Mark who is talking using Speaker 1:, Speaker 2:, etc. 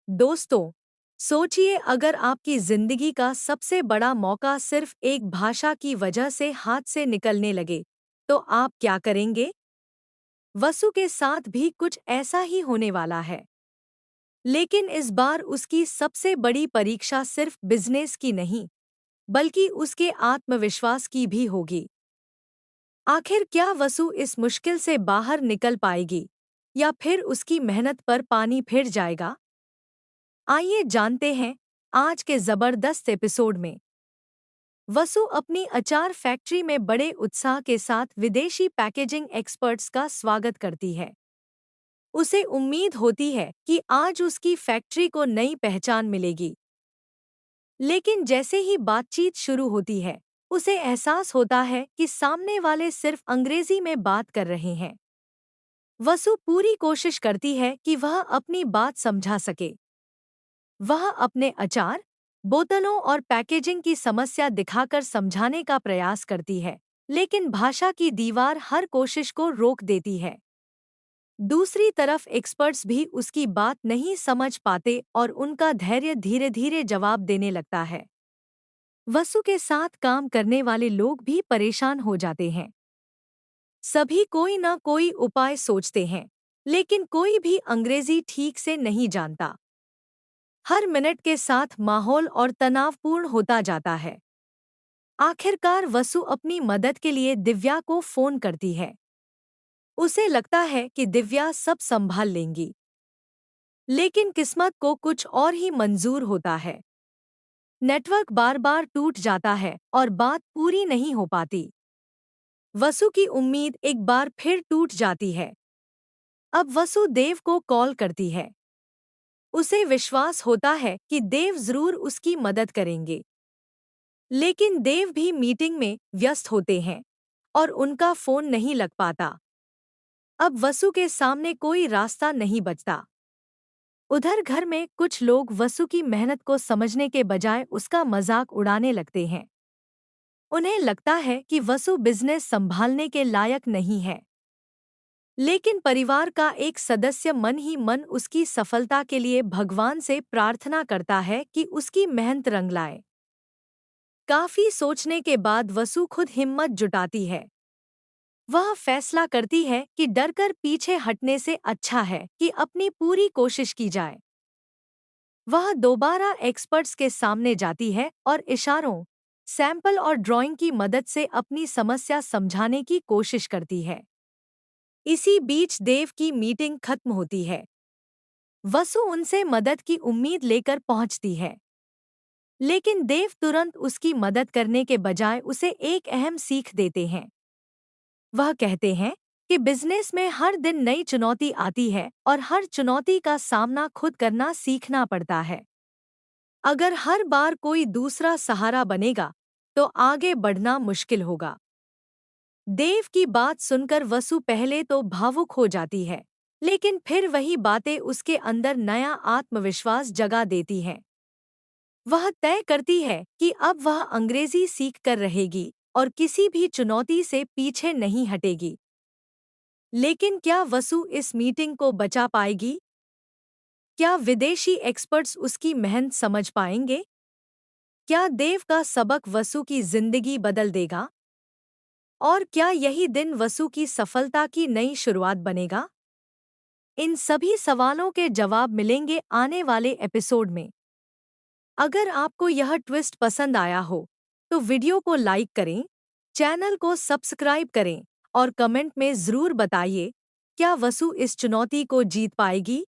Speaker 1: दोस्तों, सोचिए अगर आपकी जिंदगी का सबसे बड़ा मौका सिर्फ एक भाषा की वजह से हाथ से निकलने लगे, तो आप क्या करेंगे? वसु के साथ भी कुछ ऐसा ही होने वाला है। लेकिन इस बार उसकी सबसे बड़ी परीक्षा सिर्फ बिजनेस की नहीं, बल्कि उसके आत्मविश्वास की भी होगी। आखिर क्या वसु इस मुश्किल से बाहर निकल पाएगी, या फिर उसकी मेहनत पर पानी फिर जाएगा? आइए जानते हैं आज के जबरदस्त एपिसोड में। वसु अपनी अचार फैक्ट्री में बड़े उत्साह के साथ विदेशी पैकेजिंग एक्सपर्ट्स का स्वागत करती है। उसे उम्मीद होती है कि आज उसकी फैक्ट्री को नई पहचान मिलेगी। लेकिन जैसे ही बातचीत शुरू होती है, उसे एहसास होता है कि सामने वाले सिर्फ अंग्रेजी में बात कर रहे हैं। वसु पूरी कोशिश करती है कि वह अपनी बात समझा सके। वह अपने अचार, बोतलों और पैकेजिंग की समस्या दिखाकर समझाने का प्रयास करती है, लेकिन भाषा की दीवार हर कोशिश को रोक देती है। दूसरी तरफ एक्सपर्ट्स भी उसकी बात नहीं समझ पाते और उनका धैर्य धीरे धीरे जवाब देने लगता है। वसु के साथ काम करने वाले लोग भी परेशान हो जाते हैं। सभी कोई न कोई उपाय सोचते हैं, लेकिन कोई भी अंग्रेजी ठीक से नहीं जानता। हर मिनट के साथ माहौल और तनावपूर्ण होता जाता है। आखिरकार वसु अपनी मदद के लिए दिव्या को फोन करती है। उसे लगता है कि दिव्या सब संभाल लेंगी, लेकिन किस्मत को कुछ और ही मंजूर होता है। नेटवर्क बार बार टूट जाता है और बात पूरी नहीं हो पाती। वसु की उम्मीद एक बार फिर टूट जाती है। अब वसु देव को कॉल करती है। उसे विश्वास होता है कि देव जरूर उसकी मदद करेंगे। लेकिन देव भी मीटिंग में व्यस्त होते हैं और उनका फोन नहीं लग पाता। अब वसु के सामने कोई रास्ता नहीं बचता। उधर घर में कुछ लोग वसु की मेहनत को समझने के बजाय उसका मजाक उड़ाने लगते हैं। उन्हें लगता है कि वसु बिजनेस संभालने के लायक नहीं है। लेकिन परिवार का एक सदस्य मन ही मन उसकी सफलता के लिए भगवान से प्रार्थना करता है कि उसकी मेहनत रंग लाए। काफी सोचने के बाद वसु खुद हिम्मत जुटाती है। वह फैसला करती है कि डरकर पीछे हटने से अच्छा है कि अपनी पूरी कोशिश की जाए। वह दोबारा एक्सपर्ट्स के सामने जाती है और इशारों, सैंपल और ड्राइंग की मदद से अपनी समस्या समझाने की कोशिश करती है। इसी बीच देव की मीटिंग खत्म होती है। वसु उनसे मदद की उम्मीद लेकर पहुंचती है, लेकिन देव तुरंत उसकी मदद करने के बजाय उसे एक अहम सीख देते हैं। वह कहते हैं कि बिजनेस में हर दिन नई चुनौती आती है और हर चुनौती का सामना खुद करना सीखना पड़ता है। अगर हर बार कोई दूसरा सहारा बनेगा, तो आगे बढ़ना मुश्किल होगा। देव की बात सुनकर वसु पहले तो भावुक हो जाती है, लेकिन फिर वही बातें उसके अंदर नया आत्मविश्वास जगा देती हैं। वह तय करती है कि अब वह अंग्रेजी सीख कर रहेगी और किसी भी चुनौती से पीछे नहीं हटेगी। लेकिन क्या वसु इस मीटिंग को बचा पाएगी? क्या विदेशी एक्सपर्ट्स उसकी मेहनत समझ पाएंगे? क्या देव का सबक वसु की जिंदगी बदल देगा? और क्या यही दिन वसु की सफलता की नई शुरुआत बनेगा? इन सभी सवालों के जवाब मिलेंगे आने वाले एपिसोड में। अगर आपको यह ट्विस्ट पसंद आया हो, तो वीडियो को लाइक करें, चैनल को सब्सक्राइब करें और कमेंट में ज़रूर बताइए, क्या वसु इस चुनौती को जीत पाएगी?